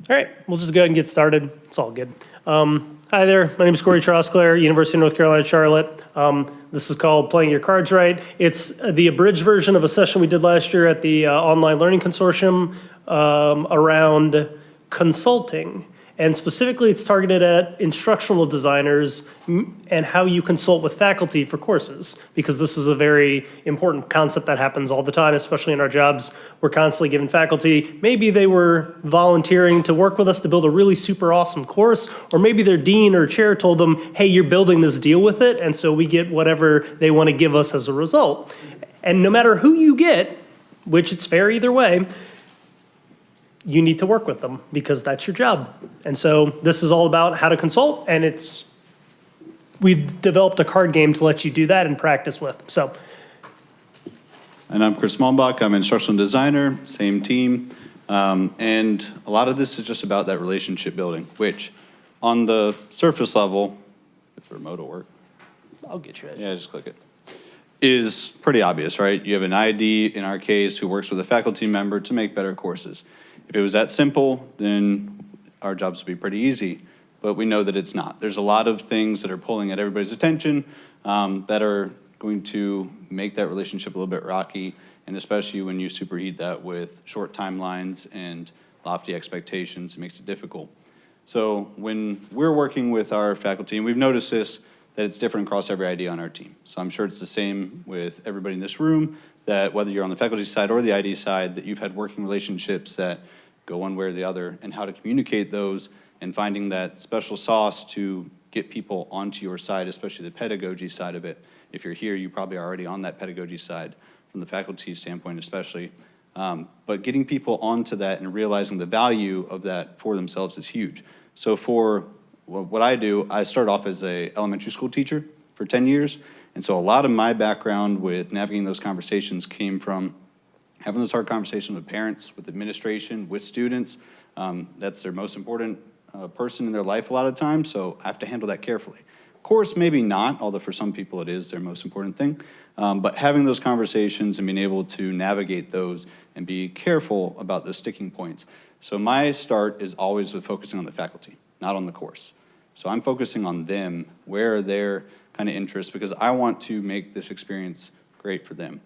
All right, we'll just go ahead and get started. It's all good. Hi there, my name is Kory Trosclair, University of North Carolina, Charlotte. This is called Playing Your Cards Right. It's the abridged version of a session we did last year at the Online Learning Consortium around consulting. And specifically, it's targeted at instructional designers and how you consult with faculty for courses, because this is a very important concept that happens all the time, especially in our jobs. We're constantly giving faculty, maybe they were volunteering to work with us to build a really super awesome course, or maybe their dean or chair told them, hey, you're building this, deal with it, and so we get whatever they want to give us as a result. And no matter who you get, which it's fair either way, you need to work with them because that's your job. And so this is all about how to consult, and we've developed a card game to let you do that and practice with. So. And I'm Muellenbach. I'm an instructional designer, same team. And a lot of this is just about that relationship building, which on the surface level, if the remote will work. I'll get you. Yeah, just click it. Is pretty obvious, right? You have an ID, in our case, who works with a faculty member to make better courses. If it was that simple, then our jobs would be pretty easy, but we know that it's not. There's a lot of things that are pulling at everybody's attention that are going to make that relationship a little bit rocky, and especially when you superheat that with short timelines and lofty expectations, it makes it difficult. So when we're working with our faculty, and we've noticed this, that it's different across every ID on our team. So I'm sure it's the same with everybody in this room, that whether you're on the faculty side or the ID side, that you've had working relationships that go one way or the other, and how to communicate those and finding that special sauce to get people onto your side, especially the pedagogy side of it. If you're here, you probably are already on that pedagogy side from the faculty standpoint especially. But getting people onto that and realizing the value of that for themselves is huge. So for what I do, I started off as an elementary school teacher for 10 years. And so a lot of my background with navigating those conversations came from having those hard conversations with parents, with administration, with students. That's their most important person in their life a lot of times, so I have to handle that carefully. Of course, maybe not, although for some people it is their most important thing. But having those conversations and being able to navigate those and be careful about those sticking points. So my start is always with focusing on the faculty, not on the course. So I'm focusing on them, where are their kind of interests, because I want to make this experience great for them.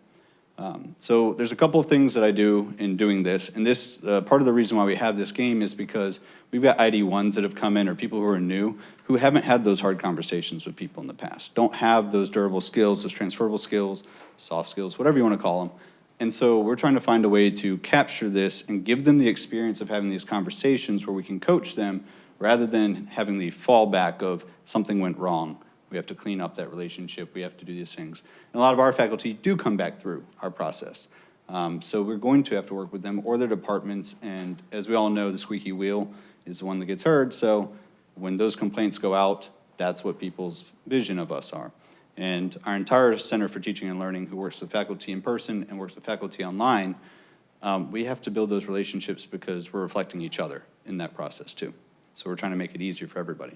So there's a couple of things that I do in doing this, and this part of the reason why we have this game is because we've got ID1s that have come in, or people who are new, who haven't had those hard conversations with people in the past, don't have those durable skills, those transferable skills, soft skills, whatever you want to call them. And so we're trying to find a way to capture this and give them the experience of having these conversations where we can coach them rather than having the fallback of something went wrong. We have to clean up that relationship. We have to do these things. And a lot of our faculty do come back through our process. So we're going to have to work with them or their departments. And as we all know, the squeaky wheel is the one that gets heard. So when those complaints go out, that's what people's vision of us are. And our entire Center for Teaching and Learning, who works with faculty in person and works with faculty online, we have to build those relationships because we're reflecting each other in that process too. So we're trying to make it easier for everybody.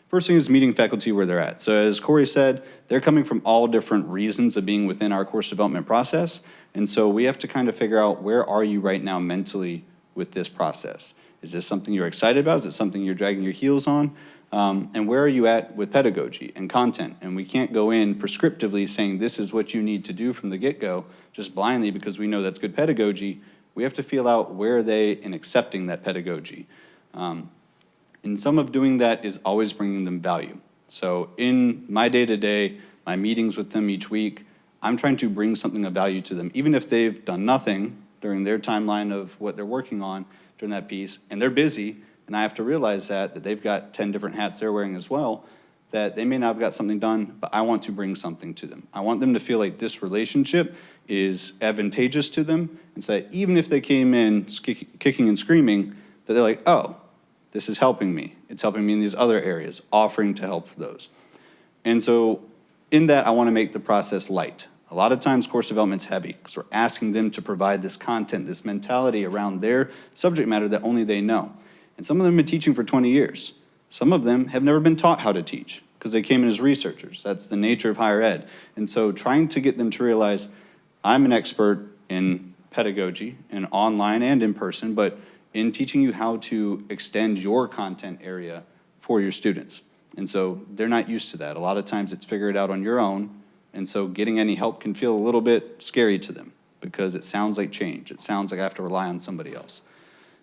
First thing is meeting faculty where they're at. So as Kory said, they're coming from all different reasons of being within our course development process. And so we have to kind of figure out, where are you right now mentally with this process? Is this something you're excited about? Is it something you're dragging your heels on? And where are you at with pedagogy and content? And we can't go in prescriptively saying this is what you need to do from the get-go, just blindly because we know that's good pedagogy. We have to feel out where are they in accepting that pedagogy. And some of doing that is always bringing them value. So in my day-to-day, my meetings with them each week, I'm trying to bring something of value to them, even if they've done nothing during their timeline of what they're working on during that piece, and they're busy, and I have to realize that they've got 10 different hats they're wearing as well, that they may not have got something done, but I want to bring something to them. I want them to feel like this relationship is advantageous to them, and so that even if they came in kicking and screaming, that they're like, oh, this is helping me. It's helping me in these other areas, offering to help for those. And so in that, I want to make the process light. A lot of times course development's heavy because we're asking them to provide this content, this mentality around their subject matter that only they know. And some of them have been teaching for 20 years. Some of them have never been taught how to teach because they came in as researchers. That's the nature of higher ed. And so trying to get them to realize I'm an expert in pedagogy and online and in person, but in teaching you how to extend your content area for your students. And so they're not used to that. A lot of times it's figure it out on your own, and so getting any help can feel a little bit scary to them because it sounds like change. It sounds like I have to rely on somebody else.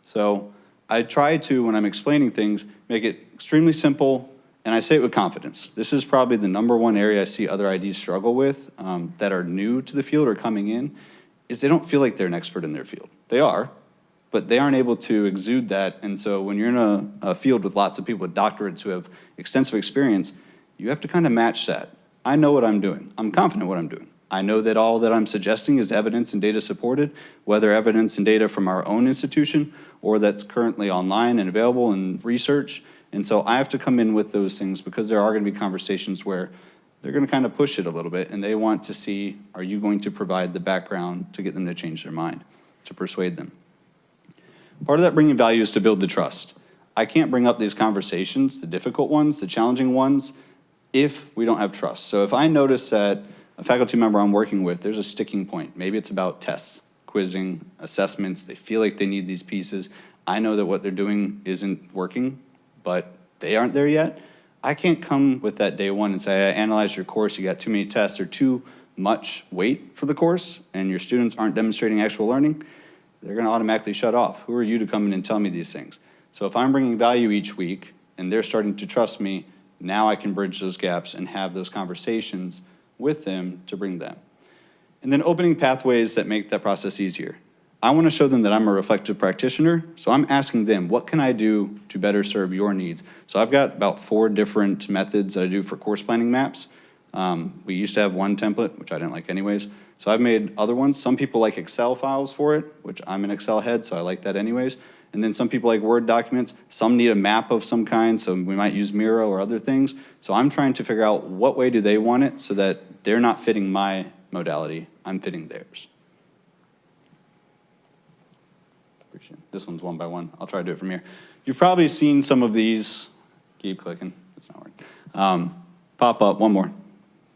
So I try to, when I'm explaining things, make it extremely simple, and I say it with confidence. This is probably the #1 area I see other IDs struggle with that are new to the field or coming in, is they don't feel like they're an expert in their field. They are, but they aren't able to exude that. And so when you're in a field with lots of people with doctorates who have extensive experience, you have to kind of match that. I know what I'm doing. I'm confident what I'm doing. I know that all that I'm suggesting is evidence and data supported, whether evidence and data from our own institution or that's currently online and available in research. And so I have to come in with those things because there are going to be conversations where they're going to kind of push it a little bit and they want to see, are you going to provide the background to get them to change their mind, to persuade them? Part of that bringing value is to build the trust. I can't bring up these conversations, the difficult ones, the challenging ones, if we don't have trust. So if I notice that a faculty member I'm working with, there's a sticking point. Maybe it's about tests, quizzing, assessments. They feel like they need these pieces. I know that what they're doing isn't working, but they aren't there yet. I can't come with that day one and say, I analyzed your course, you got too many tests or too much weight for the course, and your students aren't demonstrating actual learning. They're going to automatically shut off. Who are you to come in and tell me these things? So if I'm bringing value each week and they're starting to trust me, now I can bridge those gaps and have those conversations with them to bring them. And then opening pathways that make that process easier. I want to show them that I'm a reflective practitioner, so I'm asking them, what can I do to better serve your needs? So I've got about 4 different methods that I do for course planning maps. We used to have one template, which I didn't like anyways. So I've made other ones. Some people like Excel files for it, which I'm an Excel head, so I like that anyways. And then some people like Word documents. Some need a map of some kind, so we might use Miro or other things. So I'm trying to figure out what way do they want it so that they're not fitting my modality, I'm fitting theirs. This one's one by one. I'll try to do it from here. You've probably seen some of these. Keep clicking. It's not working. Pop up. One more.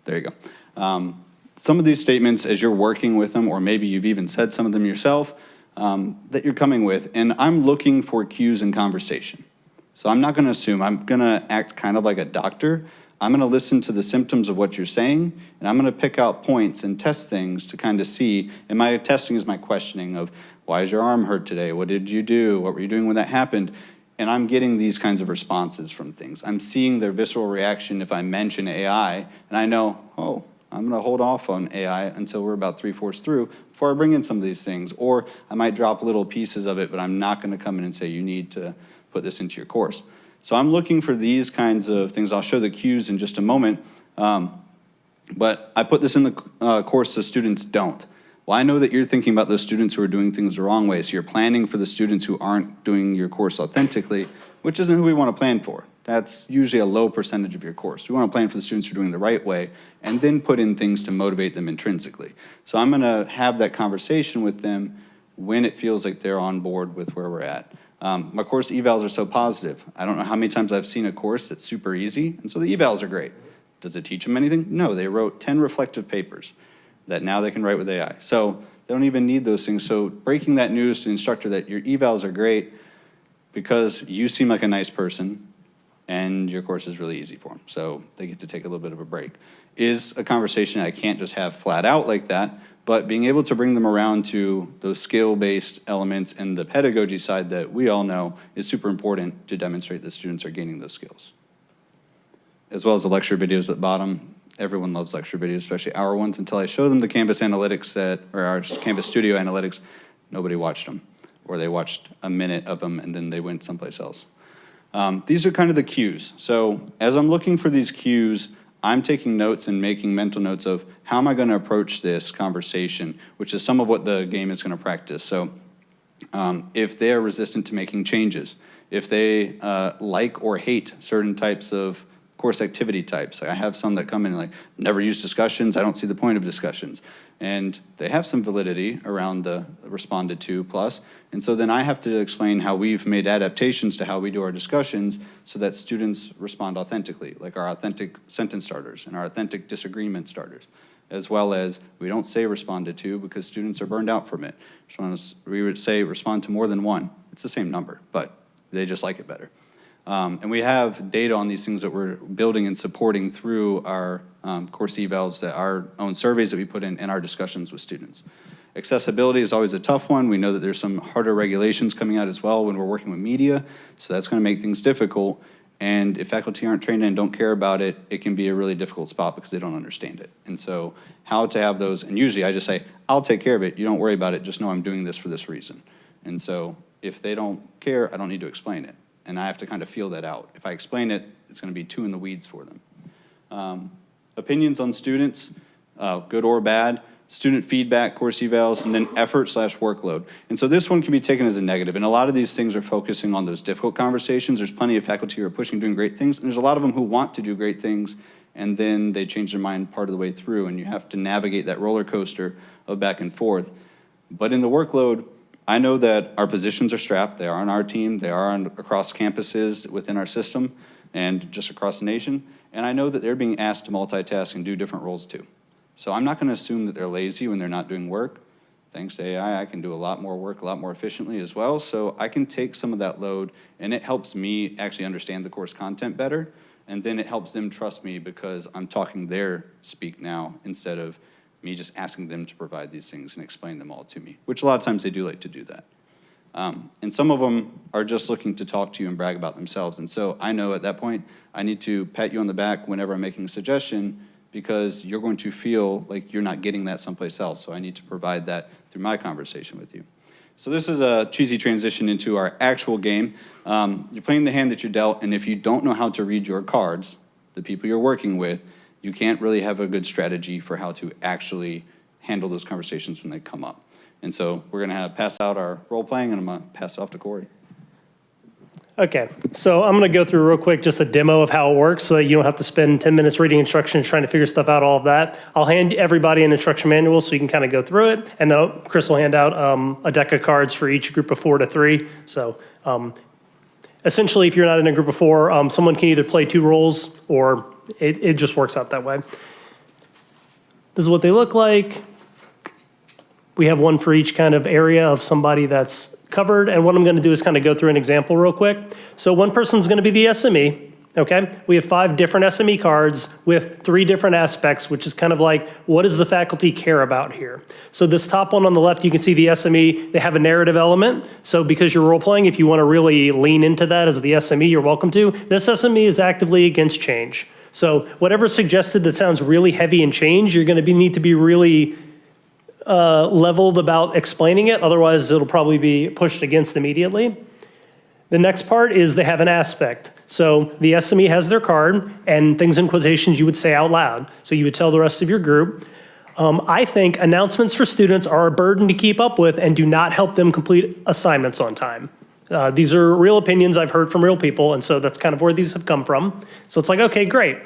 There you go. Some of these statements, as you're working with them, or maybe you've even said some of them yourself, that you're coming with, and I'm looking for cues in conversation. So I'm not going to assume. I'm going to act kind of like a doctor. I'm going to listen to the symptoms of what you're saying, and I'm going to pick out points and test things to kind of see. And my testing is my questioning of, why is your arm hurt today? What did you do? What were you doing when that happened? And I'm getting these kinds of responses from things. I'm seeing their visceral reaction if I mention AI, and I know, oh, I'm going to hold off on AI until we're about 3/4 through before I bring in some of these things. Or I might drop little pieces of it, but I'm not going to come in and say, you need to put this into your course. So I'm looking for these kinds of things. I'll show the cues in just a moment. But I put this in the course so students don't. Well, I know that you're thinking about those students who are doing things the wrong way, so you're planning for the students who aren't doing your course authentically, which isn't who we want to plan for. That's usually a low percentage of your course. We want to plan for the students who are doing the right way and then put in things to motivate them intrinsically. So I'm going to have that conversation with them when it feels like they're on board with where we're at. My course evals are so positive. I don't know how many times I've seen a course that's super easy, and so the evals are great. Does it teach them anything? No, they wrote 10 reflective papers that now they can write with AI. So they don't even need those things. So breaking that news to the instructor that your evals are great because you seem like a nice person and your course is really easy for them. So they get to take a little bit of a break. Is a conversation I can't just have flat out like that, but being able to bring them around to those skill-based elements and the pedagogy side that we all know is super important to demonstrate that students are gaining those skills. As well as the lecture videos at the bottom. Everyone loves lecture videos, especially our ones, until I show them the Canvas analytics or our Canvas Studio analytics. Nobody watched them, or they watched a minute of them and then they went someplace else. These are kind of the cues. So as I'm looking for these cues, I'm taking notes and making mental notes of how am I going to approach this conversation, which is some of what the game is going to practice. So if they are resistant to making changes, if they like or hate certain types of course activity types. I have some that come in like, never use discussions, I don't see the point of discussions. And they have some validity around the responded to plus. And so then I have to explain how we've made adaptations to how we do our discussions so that students respond authentically, like our authentic sentence starters and our authentic disagreement starters. as well as we don't say respond to 2 because students are burned out from it. We would say respond to more than 1. It's the same number, but they just like it better. And we have data on these things that we're building and supporting through our course evals, our own surveys that we put in, and our discussions with students. Accessibility is always a tough one. We know that there's some harder regulations coming out as well when we're working with media, so that's going to make things difficult. And if faculty aren't trained and don't care about it, it can be a really difficult spot because they don't understand it. And so how to have those, and usually I just say, I'll take care of it. You don't worry about it. Just know I'm doing this for this reason. And so if they don't care, I don't need to explain it. And I have to kind of feel that out. If I explain it, it's going to be too in the weeds for them. Opinions on students, good or bad. Student feedback, course evals, and then effort/workload. And so this one can be taken as a negative. And a lot of these things are focusing on those difficult conversations. There's plenty of faculty who are pushing, doing great things. And there's a lot of them who want to do great things, and then they change their mind part of the way through. And you have to navigate that roller coaster of back and forth. But in the workload, I know that our positions are strapped. They are on our team. They are across campuses within our system and just across the nation. And I know that they're being asked to multitask and do different roles too. So I'm not going to assume that they're lazy when they're not doing work. Thanks to AI, I can do a lot more work, a lot more efficiently as well. So I can take some of that load, and it helps me actually understand the course content better. And then it helps them trust me because I'm talking their speak now instead of me just asking them to provide these things and explain them all to me, which a lot of times they do like to do that. And some of them are just looking to talk to you and brag about themselves. And so I know at that point, I need to pat you on the back whenever I'm making a suggestion, because you're going to feel like you're not getting that someplace else. So I need to provide that through my conversation with you. So this is a cheesy transition into our actual game. You're playing the hand that you're dealt, and if you don't know how to read your cards, the people you're working with, you can't really have a good strategy for how to actually handle those conversations when they come up. And so we're gonna pass out our role playing, and I'm gonna pass it off to Kory. Okay, so I'm going to go through real quick just a demo of how it works so that you don't have to spend 10 minutes reading instructions, trying to figure stuff out, all of that. I'll hand everybody an instruction manual so you can kind of go through it, and then Chris will hand out a deck of cards for each group of 4 to 3. So essentially, if you're not in a group of 4, someone can either play 2 roles, or it just works out that way. This is what they look like. We have one for each kind of area of somebody that's covered, and what I'm going to do is kind of go through an example real quick. So one person's going to be the SME, okay? We have 5 different SME cards with 3 different aspects, which is kind of like, what does the faculty care about here? So this top one on the left, you can see the SME, they have a narrative element. So because you're role-playing, if you want to really lean into that as the SME, you're welcome to. This SME is actively against change. So whatever's suggested that sounds really heavy in change, you're going to need to be really leveled about explaining it, otherwise it'll probably be pushed against immediately. The next part is they have an aspect. So the SME has their card, and things in quotations you would say out loud. So you would tell the rest of your group, I think announcements for students are a burden to keep up with and do not help them complete assignments on time. These are real opinions I've heard from real people, and so that's kind of where these have come from. So it's like, okay, great.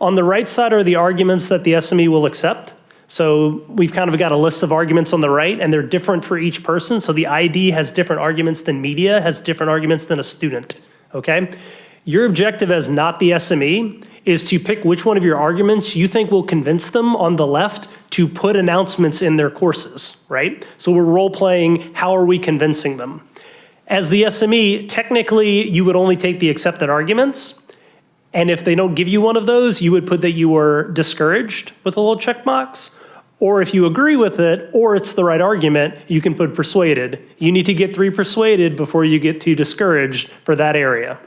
On the right side are the arguments that the SME will accept. So we've kind of got a list of arguments on the right, and they're different for each person. So the ID has different arguments than media, has different arguments than a student, okay? Your objective as not the SME is to pick which one of your arguments you think will convince them on the left to put announcements in their courses, right? So we're role-playing, how are we convincing them? As the SME, technically, you would only take the accepted arguments. And if they don't give you one of those, you would put that you were discouraged with a little check box. Or if you agree with it, or it's the right argument, you can put persuaded. You need to get 3 persuaded before you get to discouraged for that area.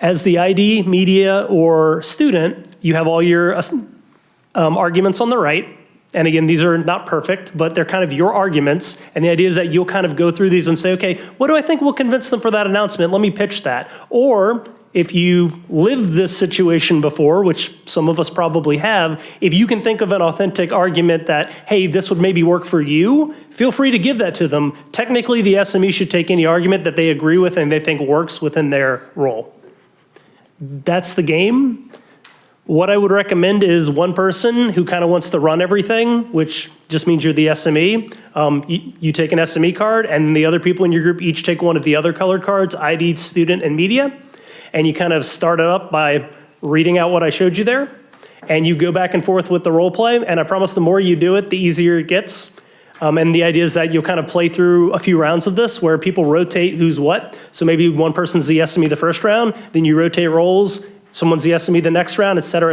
As the ID, media, or student, you have all your arguments on the right. And again, these are not perfect, but they're kind of your arguments. And the idea is that you'll kind of go through these and say, okay, what do I think will convince them for that announcement? Let me pitch that. Or if you've lived this situation before, which some of us probably have, if you can think of an authentic argument that, hey, this would maybe work for you, feel free to give that to them. Technically, the SME should take any argument that they agree with and they think works within their role. That's the game. What I would recommend is one person who kind of wants to run everything, which just means you're the SME. You take an SME card, and the other people in your group each take one of the other colored cards, ID, student, and media. And you kind of start it up by reading out what I showed you there. and you go back and forth with the role play, and I promise the more you do it, the easier it gets. And the idea is that you'll kind of play through a few rounds of this where people rotate who's what. So maybe one person's the SME the first round, then you rotate roles, someone's the SME the next round, et cetera,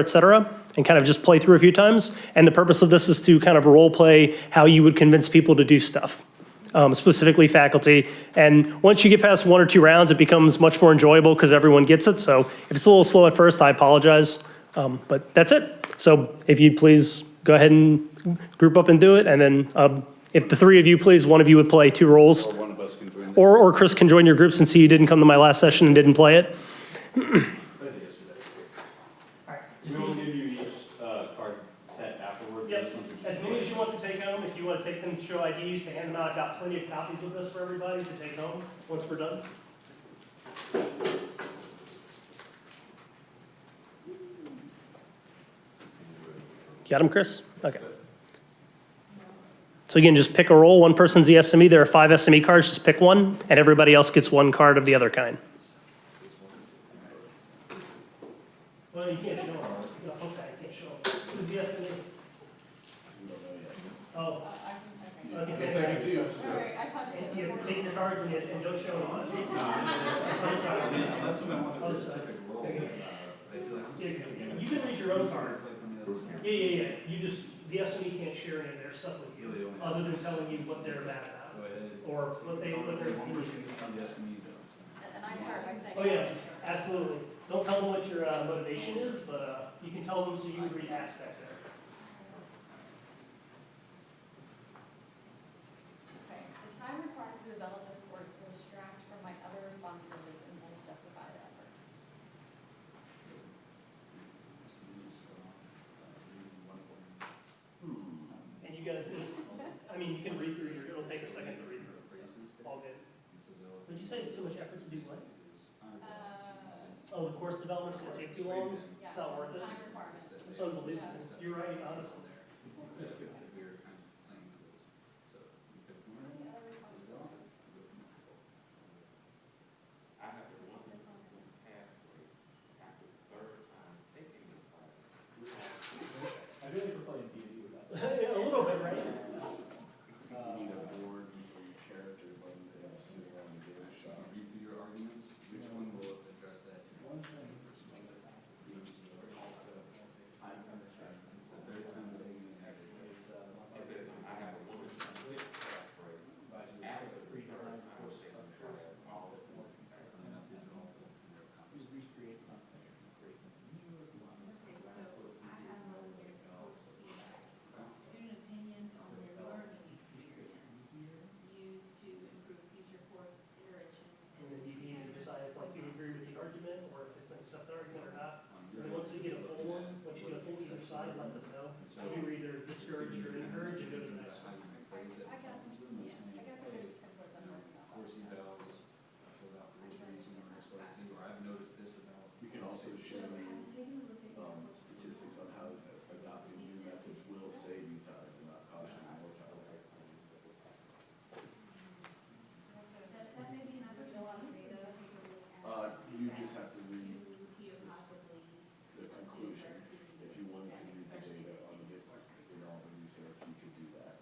and kind of just play through a few times. And the purpose of this is to kind of role play how you would convince people to do stuff. Specifically faculty. And once you get past 1 or 2 rounds, it becomes much more enjoyable because everyone gets it. So if it's a little slow at first, I apologize. But that's it. So if you'd please go ahead and group up and do it. And then if the 3 of you please, one of you would play 2 roles. Or one of us can join that. Or Chris can join your group since he didn't come to my last session and didn't play it. We will give you each card set afterwards. Yep, as many as you want to take home. If you want to take them to show IDs, to hand them out, I've got plenty of copies of this for everybody to take home once we're done. Got them, Chris? Okay. So again, just pick a role. One person's the SME. There are 5 SME cards. Just pick one, and everybody else gets 1 card of the other kind. Well, you can't show them. No, okay, you can't show them. Who's the SME? Oh. Okay, so I can see you. I touched it. You take your cards and don't show them. Other side. Unless someone wants a Other side. specific role, they feel like Yeah, you can read your own cards. Yeah. You just, the SME can't share any of their stuff with you, other than telling you what they're mad about, or what they're. And I start by saying. Oh, yeah, absolutely. Don't tell them what your motivation is, but you can tell them so you can read past that there. Okay. The time required to develop this course will distract from my other responsibilities and will justify the effort. And you guys, I mean, you can read through your, it'll take a second to read through. All good. Would you say it's too much effort to do what? Oh, the course development's gonna take too long? It's not worth it? Time requirement. It's unbelievable. You're right, honestly. I feel like we're playing D&D with that. A little bit, right? You need a board, and so your characters like this, and give it a shot. Read through your arguments, which one will address that? One thing, also, I'm understanding. It's the third time that you have it. I have a little bit of pre-design course structures. Just recreate something, create something new if you want. Student opinions on their learning experience used to improve future course iterations. And then you need to decide if like you agree with the argument or if it's an accept the argument or not. And then once you get a full one, once you get a full either side, let them know. You're either discouraged or encouraged and go to the next one. I guess there's templates I'm working on. Course evals, filled out for each reason or XYZ, or I've noticed this about. We can also show statistics on how adopting new methods will save you time and not cost you more time. That may be an opportunity to take a look at. You just have to read Possibly. the conclusion. If you wanted to read the data on the all the research, you could do that.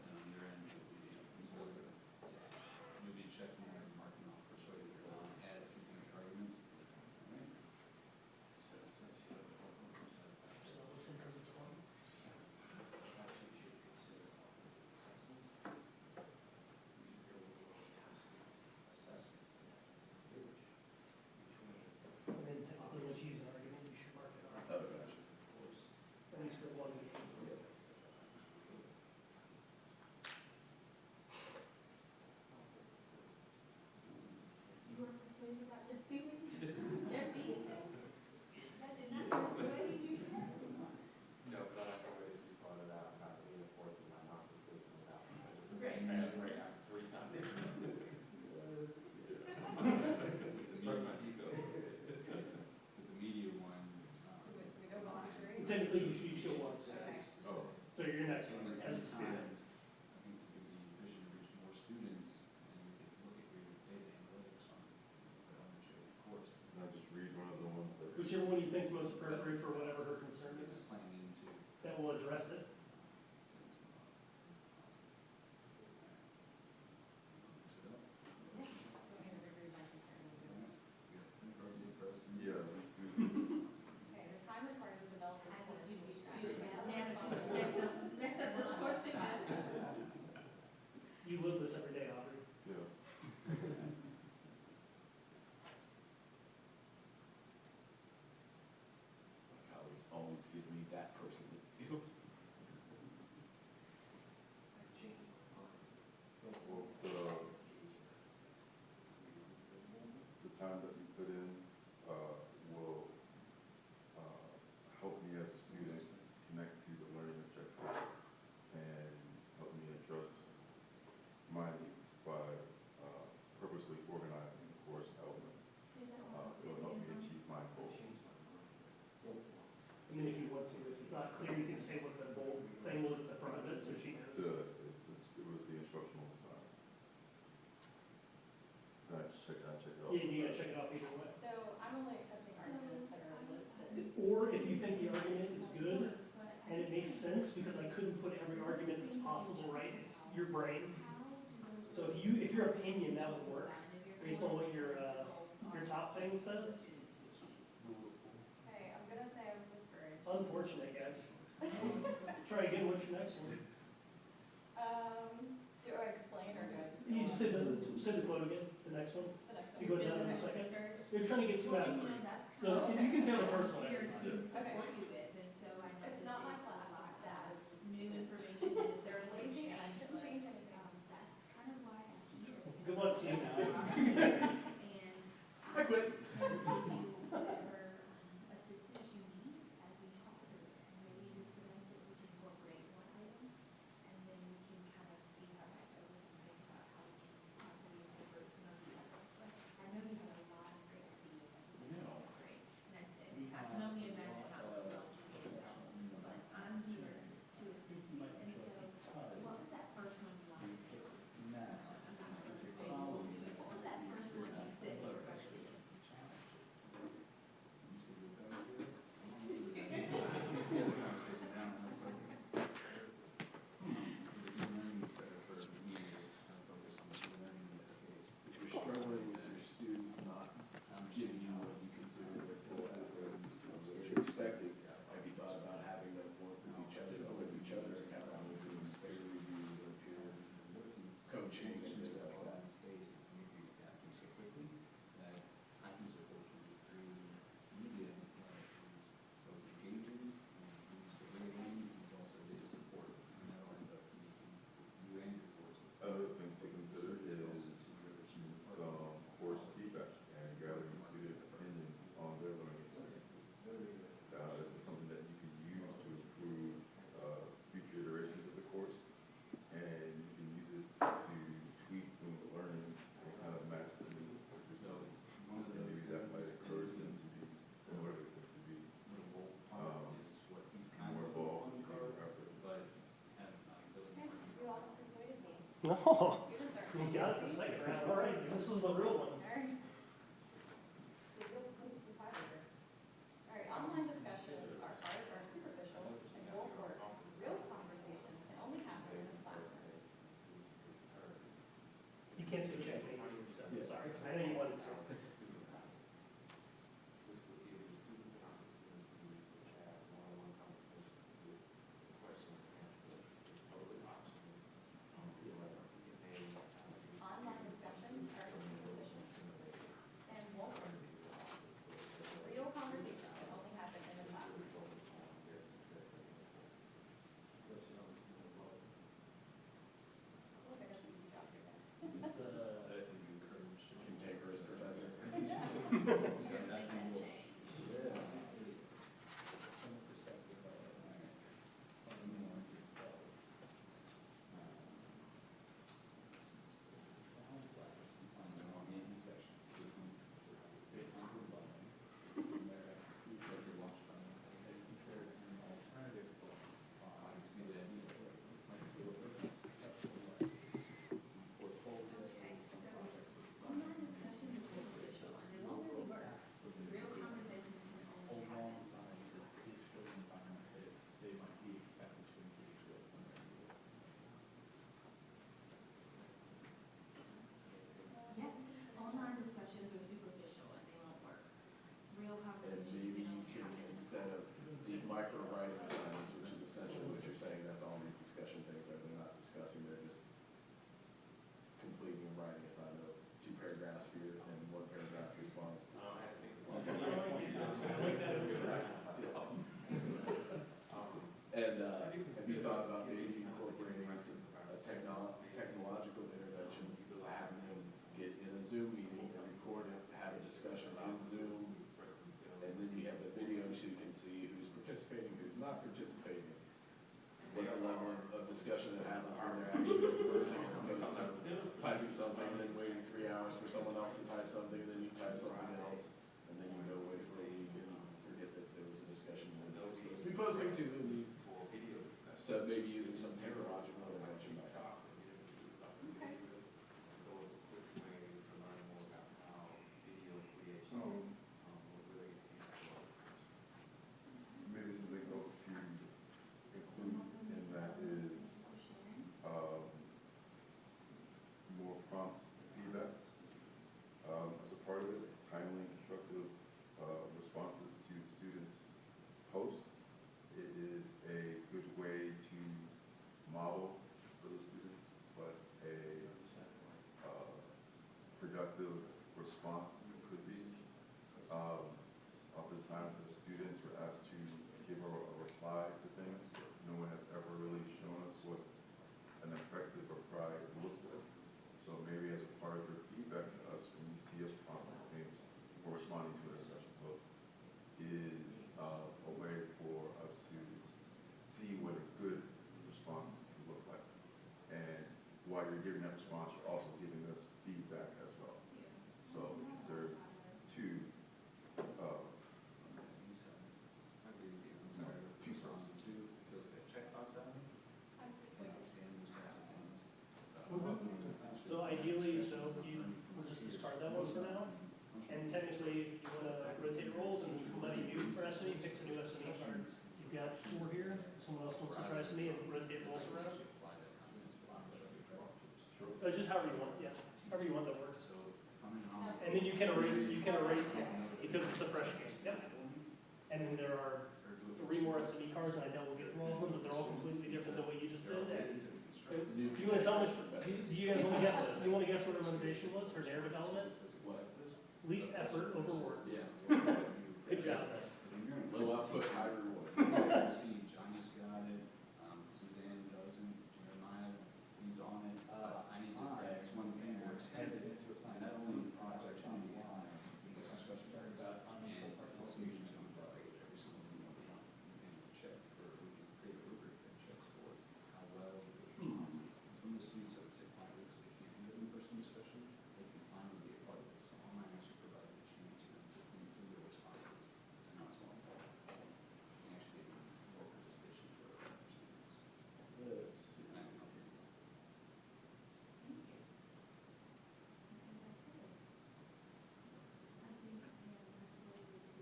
And on your end, maybe check marking off persuaded as competing arguments. Just don't listen because it's fun. And then technically once you use an argument, you should mark it off, Oh, gotcha. at least for one meeting. You were persuaded about your students? Their feet? That did not persuade you? No, but I always responded out about reinforcing my narcissism about Great. three times. Start my ego. With the media one. We go on to 3. Technically, you should each go once. Okay. Oh. So you're next one as the student. I think it would be efficient to reach more students and you could look at your data analytics on the course. Not just read one of the ones that. Whichever one you think is most appropriate for whatever her concern is. possible, right? It's your brain. So if your opinion, that would work, based on what your top thing says. Okay, I'm gonna say I was discouraged. Unfortunate, guys. Try again, what's your next one? Do I explain or do I just? You just say the quote again, the next one. The next one. You go down in a I'm second. discouraged. You're trying to get two out of Well, you know, three. that's kind So of if you can fail the first one, here it's to good. support you with, and so I know It's this not my is class, a lot it's that that. new information is, there is a Lazy, change. I shouldn't change anything. That's kind of why I'm here. Good luck to you now. And I quit. give you whatever assistance you need as we talk through it. And maybe this semester we can incorporate one item, and then we can kind of see how that goes and think about how we can possibly incorporate some of the others. But I know you have a lot of great ideas that we can incorporate. And I can only imagine how well you can go. But I'm here to assist you. And so what was that first one you wanted to do? I'm not going to say what was that first one you said you were going to do? If you're struggling with your students not giving you what you consider their full effort, what you're expecting, have you thought about having them work with each other, accountable, doing peer reviews or peer coaching and things like that? Space is maybe adapting so quickly that I can support you through media, both engaging and inspiring, and also data support, not only you and your course. Other thing to consider is some course feedback and gathering student opinions on their learning experiences. This is something that you can use to improve future iterations of the course, and you can use it to tweak some of the learning and kind of match the needs of the students. One of And maybe those that might encourage them to be, or motivate them to be little part is what he's kind more of involved on in the the card, effort. but have those Okay, you all have persuaded me. No, Students are. you got it the second round. All right, this is the real one. All right. This is the tiebreaker. All right, online discussions are hard or superficial and won't work. Real conversations can only happen in the classroom. You can't say checkmate on yourself, sorry. I know you wanted to. This would give the students an opportunity to have one-on-one conversations with questions and answers. It's totally optional. Online discussions are superficial and won't work. Real conversations can only happen in the classroom. Look, I got the easy job here, guys. Cantankerous professor. Make that change. Sounds like on the wrong sessions, they underline their execution of your lunch time, and they consider an alternative focus on successful way. Portfolio. Online discussions are superficial and they won't really work. Real conversations can only happen. Alongside the digital environment that they might be expected to engage with when they're new. Yeah, online discussions are superficial and they won't work. Real And conversations maybe can you only can, happen. instead of these micro writing assignments, which is essentially what you're saying, that's all these discussion things that they're not discussing, they're just completing a writing assignment of 2 paragraphs for your, and 1 paragraph response. I don't have to think about it. And have you thought about maybe incorporating some technological intervention, having them get in a Zoom meeting, record it, have a discussion on Zoom, and then you have the video so you can see who's participating, who's not participating, what the level of discussion that happens when they're actually conversing, as opposed to typing something and then waiting 3 hours for someone else to type something, and then you type something else, and then you go away for a week and forget that there was a discussion that they were supposed to be posting to, and you For video discussion. so maybe using some technological intervention like that. Okay. So it's a quick way to learn more about how video creation will really enhance our Maybe something else to include in that is the response could be. Oftentimes, the students were asked to give a reply to things, but no one has ever really shown us what an effective reply looks like. So maybe as a part of your feedback to us, when you see us prompting things or responding to a discussion post, is a way for us to see what a good response can look like. And while you're giving that response, you're also giving us feedback as well. So consider two, I agree with you. I'm sorry. Two Response first. to, feels like a checkbox out of it. I'm persuaded. Standards, things. So ideally, so we'll just discard that one for now. And technically, if you want to rotate roles and somebody new for SME, picks a new SME card. You've got 4 here, someone else wants to try SME and rotate roles around. Just however you want, yeah, however you want that works. And then you can erase because it's a fresh game. Yep. And then there are 3 more SME cards, and I double get through all of them, but they're all completely different than what you just did. And do you want to tell me, do you guys want to guess, do you want to guess what her motivation was, her narrative element? What? Least effort over work. Yeah. Good job. Low output, high reward. See, Johnny's got it, Suzanne doesn't, Jeremiah, he's on it. I need to correct one thing where it's hesitant to assign not only projects on the lines, because it's what sorry about, and it's usually on the right, every single one we want. We can check for, we can create a rubric that checks for how well the responses. Some of the students that would say 5 weeks, they can't do it in person discussion, they can finally be a part of it. So online actually provides a chance for them to think through their responses. So now it's all involved. And actually get more participation for our students. Yes. And I can help you.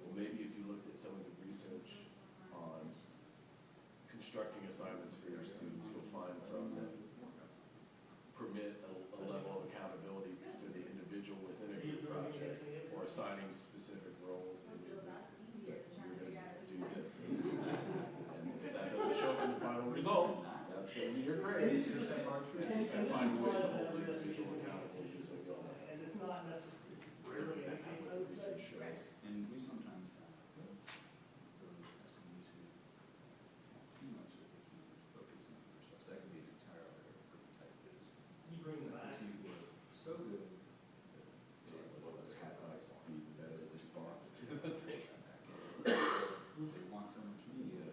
Well, maybe if you looked at some of the research on constructing assignments for your students, you'll find some that permit a level of accountability for the individual within a group project, or assigning specific roles, and you're gonna do this. And if that doesn't show up in the final result, that's gonna be your grade. You just have to find ways to hold the individual accountable. And it's not necessarily, rarely the case, I would say. And we sometimes have those SMEs who have too much that they can't focus on themselves. That could be an entire other group type of business. You bring them The back. team were so good. Well, that's kind of be the better response to the thing. They want so much media,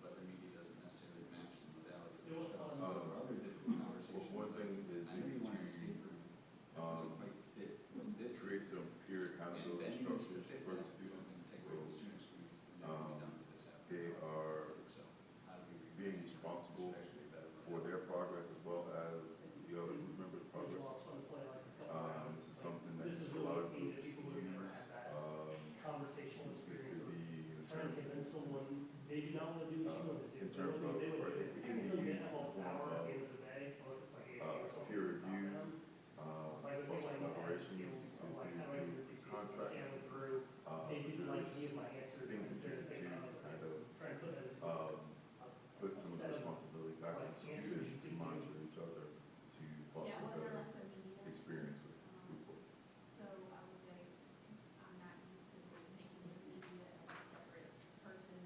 but the media doesn't necessarily match the modality. It was fun. Other difficult conversations. one thing is I know you want to to, escape room. It doesn't quite fit what this create is. some peer And accountability then you need to structures fit for the that, so it students. doesn't take So away the student experience. And then we'll be done with this after. they are So how do we being responsible for their progress as well as the other group members' It was a progress. lot of fun to play like a couple This is something that This is a lot of really neat that groups people who've never use. had that conversational This experience could of be in trying to terms convince someone maybe not want to do what you want to do. in terms of, They would do it. it can be They used have all the in power at the form end of the day, unless it's like ASU or of something. peer to stop reviews, them. It's like, okay, cross like, collaborations, skills, I'm like, how do I do this? contracts, Yeah, with Drew, they didn't like any of my answers. things that you They're- can do to kind of Trying to put it. put some of the responsibility back on Like, the answers students to you can monitor each other to foster Yeah, a well, they're better like the media. experience with group work. So I would say, I'm not used to thinking of media as a separate person,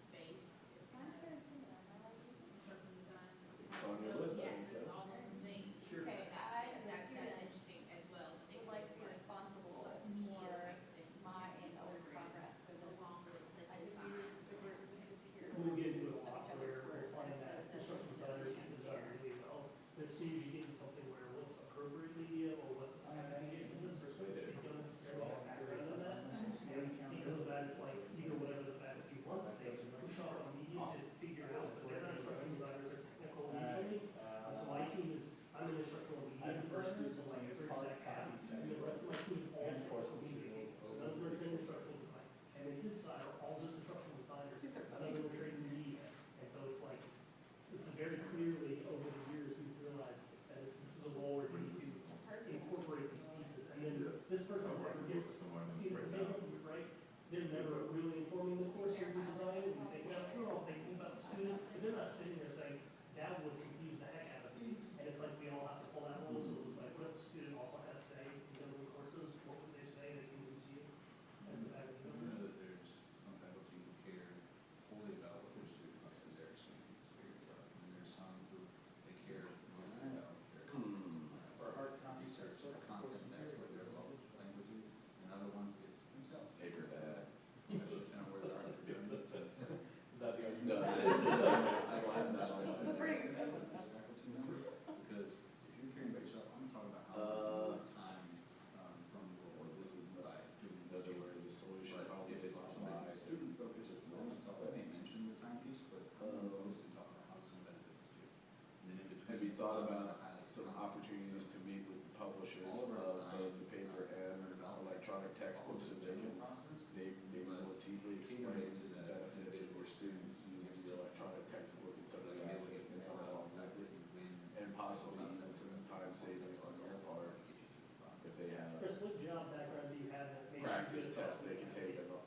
space. It's kind of, thought about some opportunities to meet with the publishers of both the paper and electronic textbooks so they can maybe more deeply explain the benefits of your students using the electronic textbook and some of the assets that come along with it, and possibly even some time savings on their part if they have Chris, what job background do you have that made you practice good at tests they can take in the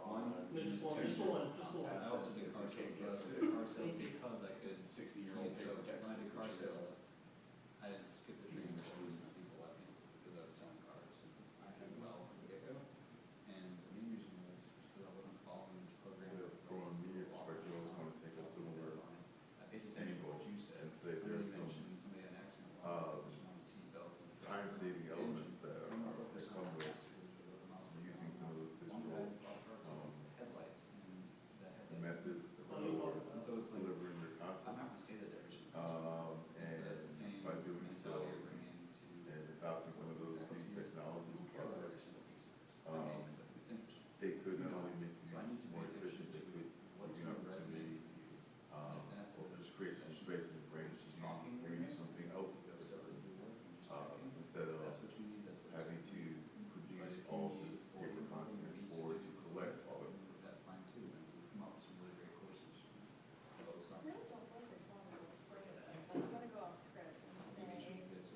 online. No, just one, just the one, just the one. I also did car Can't sales, get because I could. 60-year-old paper So when I did car textbook. sales, I didn't skip the training for students, people let me, because I was selling cars, and I did well from the get-go. And the main reason was because I wasn't following this program. From a media perspective, I was going to take a similar I paid attention to what you said. and say So there's you some mentioned somebody had an accident. Seatbelts and time-saving elements that come with using some of those digital headlights and that headlight. methods for And so it's like, delivering your I'm content. not gonna say that every. And that's the same by doing so mentality you're bringing to. and adopting some of those new technologies and processes, they could not only make you more efficient, they could give you an opportunity or just create some space in the brain to do maybe something else instead of having to produce all this paper content or to collect all of it. That's fine too, and we come up with some really great courses. Those I really don't like this one of those phrases, but I'm gonna go off script and say, as a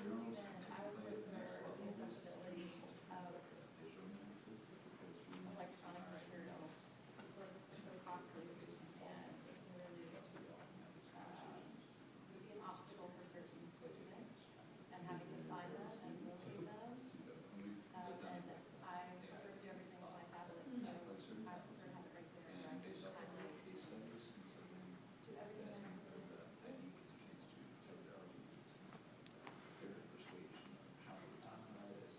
student, I would prefer the accessibility of electronic materials, so it's so costly and it can really, be an obstacle for certain students and having to find them and locate them. And I prefer to do everything on my tablet, so I prefer to have it right there and I can based off find of it. case studies, and so then Do everything that's on kind my of tablet. the ID gets a chance to tell the argument, persuasion of how to buy this,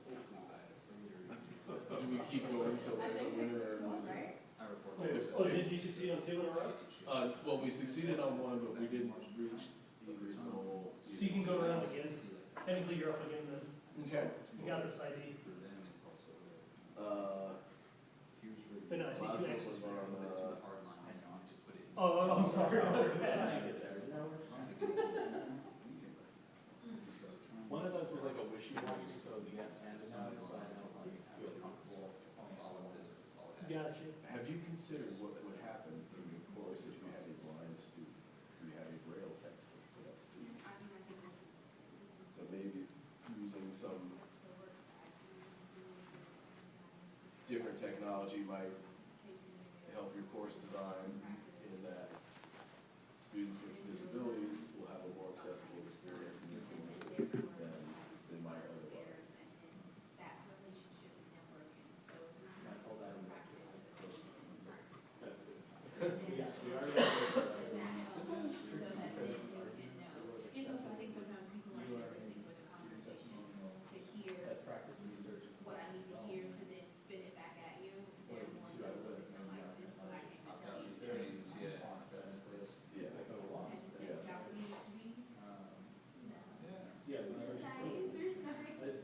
hopefully buy this later. Do we keep going until there's a winner or a loser? Right? I report. Oh, did you succeed on 2 in a row? Well, we succeeded on one, but we didn't reach either goal. So you can go around again. Technically, you're up again then. Okay. You got this ID. For them, it's also, Here's where. But no, I see last two one X's. was on, hard line, I know, just put it in. Oh, I'm sorry. One of those was like a wishy-washy, so the yes and no, so I don't like feel comfortable. Gotcha. have you considered what would happen in the course if you had a blind student? If you had a braille textbook for that student? So maybe using some different technology might help your course design in that students with disabilities will have a more accessible experience in the course than they might otherwise. That relationship is now broken, so if we Might pull that in. practice. That's it. Yeah, we already have So that helps, so that then you can know. And also, I think sometimes people are listening for the conversation to hear best practice research. what I need to hear to then spit it back at you. They're more so focused on like, this is what I came to tell you. Trainings, yeah, that's list. Yeah. That go along. Has your job needed to be? No. So yeah, whenever Nice, you. there's nothing. I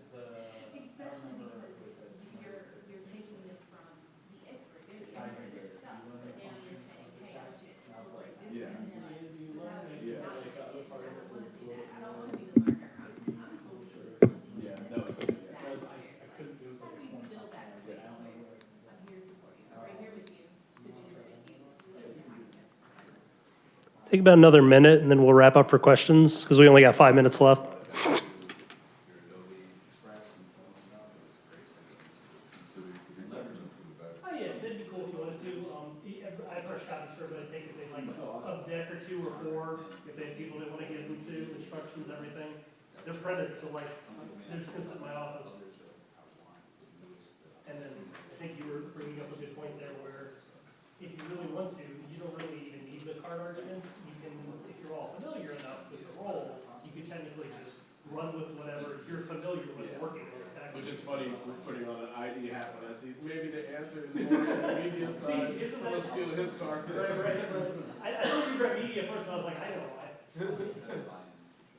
Especially remember because you're taking it from the expert, they're the expert in their stuff, but now you're saying, hey, I'm just, like, this Yeah. and then like, you learn, Yeah. I like the other part of it was don't wanna be the learner, I'm totally sure. Yeah, no, that was, I couldn't, it was How like do a you point build cost that where I space was like, I don't know where where. I'm here to support you, I'm right here with you, to do this with you, we live in happiness. Take about another minute and then we'll wrap up for questions because we only got 5 minutes left. Your Adobe Express and some stuff, it's very simple. So they could be leveraging from the back. Oh, yeah, that'd be cool if you wanted to. I have fresh copies for everybody to take if they'd like a deck or 2 or 4, if they have people they want to get them to, instructions, everything. They're printed, so like, they're just gonna sit in my office. And then I think you were bringing up a good point there where if you really want to, you don't really even need the card arguments. You can, if you're all familiar enough with the role, you can technically just run with whatever you're familiar with working with. which is funny, we're putting on an ID hat when I see, maybe the answer is more on the media side. isn't I'm gonna that- steal his car. Right. I thought you read media first, and I was like, I know why.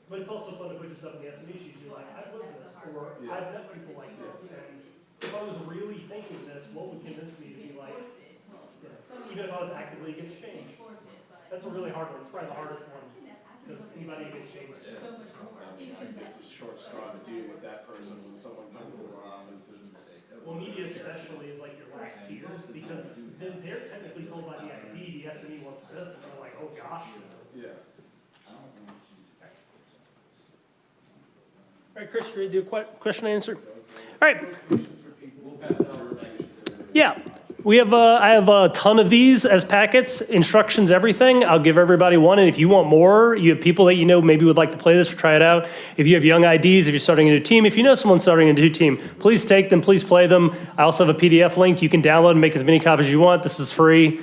But it's also fun to put yourself in the SME shoes. You're like, I've lived this, or Yeah. I've met people like this, and if I was really thinking this, what would convince me to be like, even if I was actively against change? That's a really hard one. It's probably the hardest one. because anybody gets changed. It's a short straw to deal with that person when someone comes into our office and Well, media especially is like your last tier, because then they're technically told by the ID, the SME wants this, and they're like, oh gosh. yeah. All right, Chris, you ready to do a question and answer? All right. Yeah, we have, I have a ton of these as packets, instructions, everything. I'll give everybody one, and if you want more, you have people that you know maybe would like to play this or try it out. If you have young IDs, if you're starting a new team, if you know someone starting a new team, please take them, please play them. I also have a PDF link. You can download and make as many copies as you want. This is free.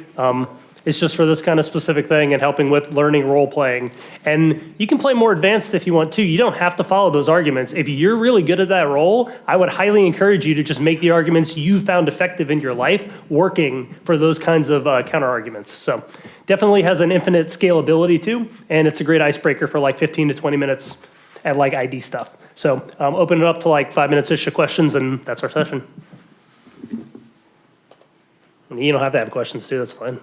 It's just for this kind of specific thing and helping with learning role playing. And you can play more advanced if you want to. You don't have to follow those arguments. If you're really good at that role, I would highly encourage you to just make the arguments you found effective in your life working for those kinds of counter arguments. So definitely has an infinite scalability too. And it's a great icebreaker for like 15 to 20 minutes at like ID stuff. So open it up to like 5 minutes-ish of questions, and that's our session. You don't have to have questions too, that's fine.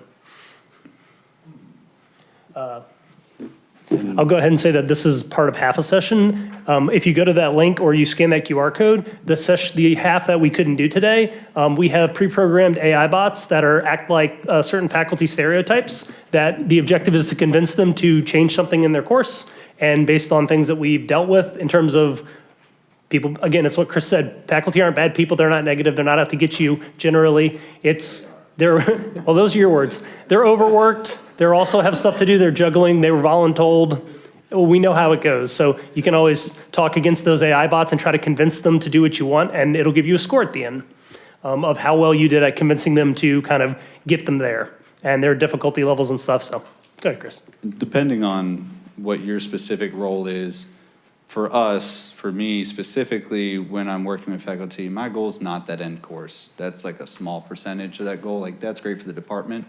I'll go ahead and say that this is part of half a session. If you go to that link or you scan that QR code, the half that we couldn't do today, we have pre-programmed AI bots that act like certain faculty stereotypes that the objective is to convince them to change something in their course. And based on things that we've dealt with in terms of people, again, it's what Chris said, faculty aren't bad people, they're not negative, they're not out to get you generally. Well, those are your words. They're overworked. They also have stuff to do. They're juggling. They were voluntold. We know how it goes. So you can always talk against those AI bots and try to convince them to do what you want, and it'll give you a score at the end of how well you did at convincing them to kind of get them there. And their difficulty levels and stuff. So go ahead, Chris. Depending on what your specific role is, for us, for me specifically, when I'm working with faculty, my goal is not that end course. That's like a small percentage of that goal. Like, that's great for the department,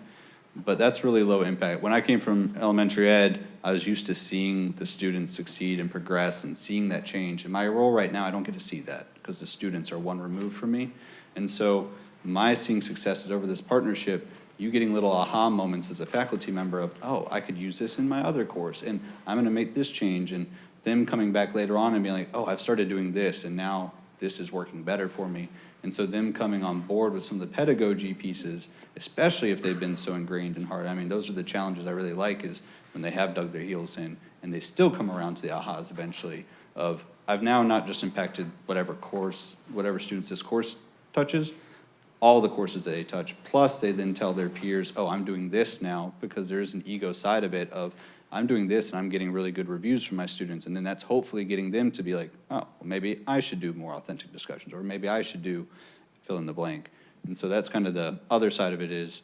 but that's really low impact. When I came from elementary ed, I was used to seeing the students succeed and progress and seeing that change. In my role right now, I don't get to see that because the students are one removed from me. And so my seeing success is over this partnership, you getting little aha moments as a faculty member of, oh, I could use this in my other course, and I'm gonna make this change, and them coming back later on and being like, oh, I've started doing this, and now this is working better for me. And so them coming on board with some of the pedagogy pieces, especially if they've been so ingrained and hard. I mean, those are the challenges I really like, is when they have dug their heels in and they still come around to the ahas eventually of, I've now not just impacted whatever course, whatever students this course touches, all the courses that they touch, plus they then tell their peers, oh, I'm doing this now, because there is an ego side of it of, I'm doing this and I'm getting really good reviews from my students, and then that's hopefully getting them to be like, oh, well, maybe I should do more authentic discussions, or maybe I should do fill in the blank. And so that's kind of the other side of it, is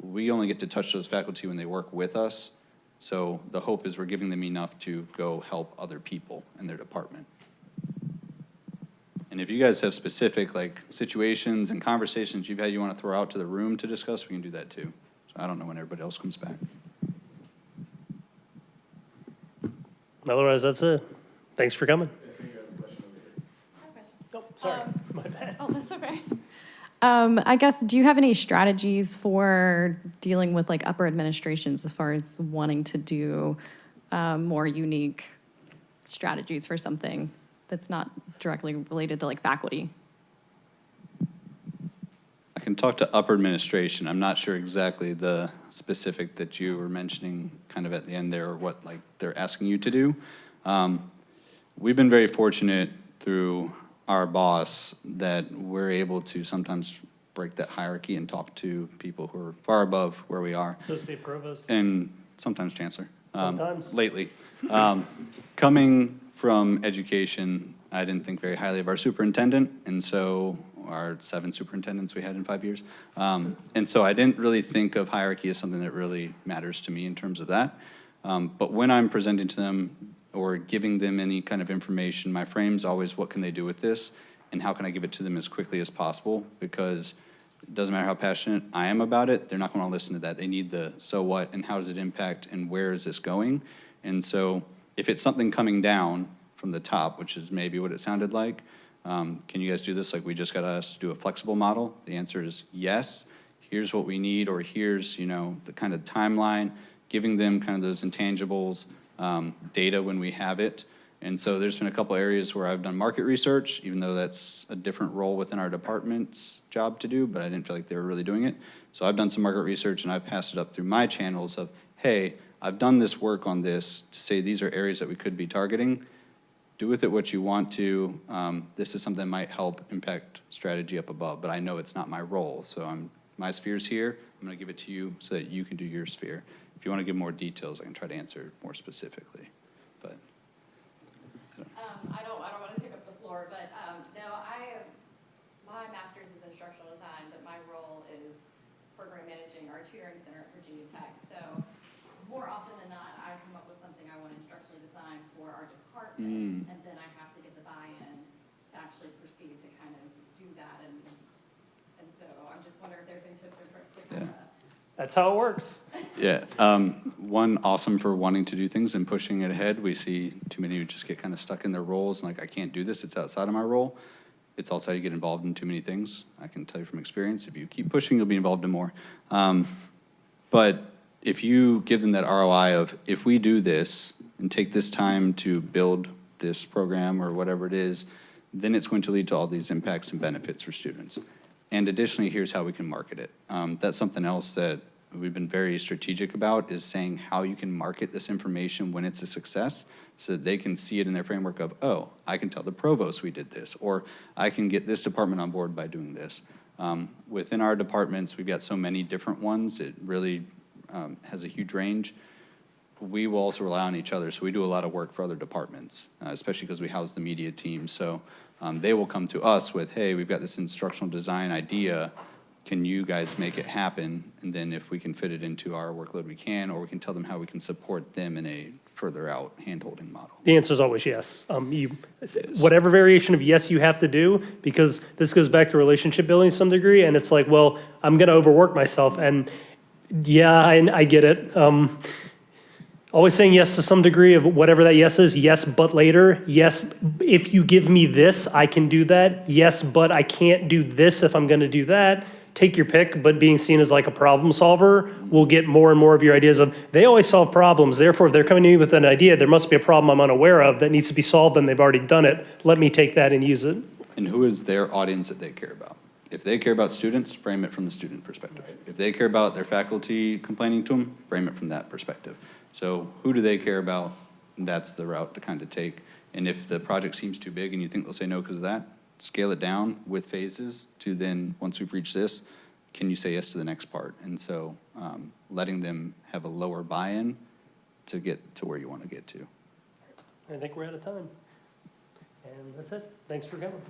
we only get to touch those faculty when they work with us. So the hope is we're giving them enough to go help other people in their department. And if you guys have specific like situations and conversations you've had you want to throw out to the room to discuss, we can do that too. So I don't know when everybody else comes back. Otherwise, that's it. Thanks for coming. I have a question. Oh, sorry, my bad. Oh, that's okay. I guess, do you have any strategies for dealing with like upper administrations as far as wanting to do more unique strategies for something that's not directly related to like faculty? I can talk to upper administration. I'm not sure exactly the specific that you were mentioning kind of at the end there, or what like they're asking you to do. We've been very fortunate through our boss that we're able to sometimes break that hierarchy and talk to people who are far above where we are. Associate provost. And sometimes chancellor. Sometimes. Lately. Coming from education, I didn't think very highly of our superintendent, and so our 7 superintendents we had in 5 years. And so I didn't really think of hierarchy as something that really matters to me in terms of that. But when I'm presenting to them or giving them any kind of information, my frame's always, what can they do with this? And how can I give it to them as quickly as possible? Because it doesn't matter how passionate I am about it, they're not going to listen to that. They need the so what and how does it impact and where is this going? And so if it's something coming down from the top, which is maybe what it sounded like, can you guys do this? Like, we just got us to do a flexible model. The answer is yes. Here's what we need, or here's, you know, the kind of timeline, giving them kind of those intangibles data when we have it. And so there's been a couple areas where I've done market research, even though that's a different role within our department's job to do, but I didn't feel like they were really doing it. So I've done some market research and I've passed it up through my channels of, hey, I've done this work on this to say these are areas that we could be targeting. Do with it what you want to. This is something that might help impact strategy up above, but I know it's not my role. So my sphere's here. I'm going to give it to you so that you can do your sphere. If you want to give more details, I can try to answer more specifically. But I don't want to take up the floor, but no, my master's is instructional design, but my role is program managing our tutoring center at Virginia Tech. So more often than not, I come up with something I want to instructionally design for our department, and then I have to get the buy-in to actually proceed to kind of do that. And so I'm just wondering if there's any tips or tricks to kind of. That's how it works. yeah, one, awesome for wanting to do things and pushing it ahead. We see too many who just get kind of stuck in their roles and like, I can't do this, it's outside of my role. It's also how you get involved in too many things. I can tell you from experience, if you keep pushing, you'll be involved in more. But if you give them that ROI of, if we do this and take this time to build this program or whatever it is, then it's going to lead to all these impacts and benefits for students. And additionally, here's how we can market it. That's something else that we've been very strategic about, is saying how you can market this information when it's a success so that they can see it in their framework of, oh, I can tell the provost we did this, or I can get this department on board by doing this. Within our departments, we've got so many different ones. It really has a huge range. We will also rely on each other, so we do a lot of work for other departments, especially because we house the media team. So they will come to us with, hey, we've got this instructional design idea. Can you guys make it happen? And then if we can fit it into our workload, we can, or we can tell them how we can support them in a further out hand-holding model. The answer is always yes. Whatever variation of yes you have to do, because this goes back to relationship building to some degree, and it's like, well, I'm going to overwork myself, and yeah, I get it. Always saying yes to some degree of whatever that yes is. Yes, but later. Yes, if you give me this, I can do that. Yes, but I can't do this if I'm going to do that. Take your pick, but being seen as like a problem solver will get more and more of your ideas of, they always solve problems. Therefore, if they're coming to me with an idea, there must be a problem I'm unaware of that needs to be solved, and they've already done it. Let me take that and use it. And who is their audience that they care about? If they care about students, frame it from the student perspective. If they care about their faculty complaining to them, frame it from that perspective. So who do they care about? That's the route to kind of take. And if the project seems too big and you think they'll say no because of that, scale it down with phases to then, once we've reached this, can you say yes to the next part? And so letting them have a lower buy-in to get to where you want to get to. I think we're out of time. And that's it. Thanks for coming.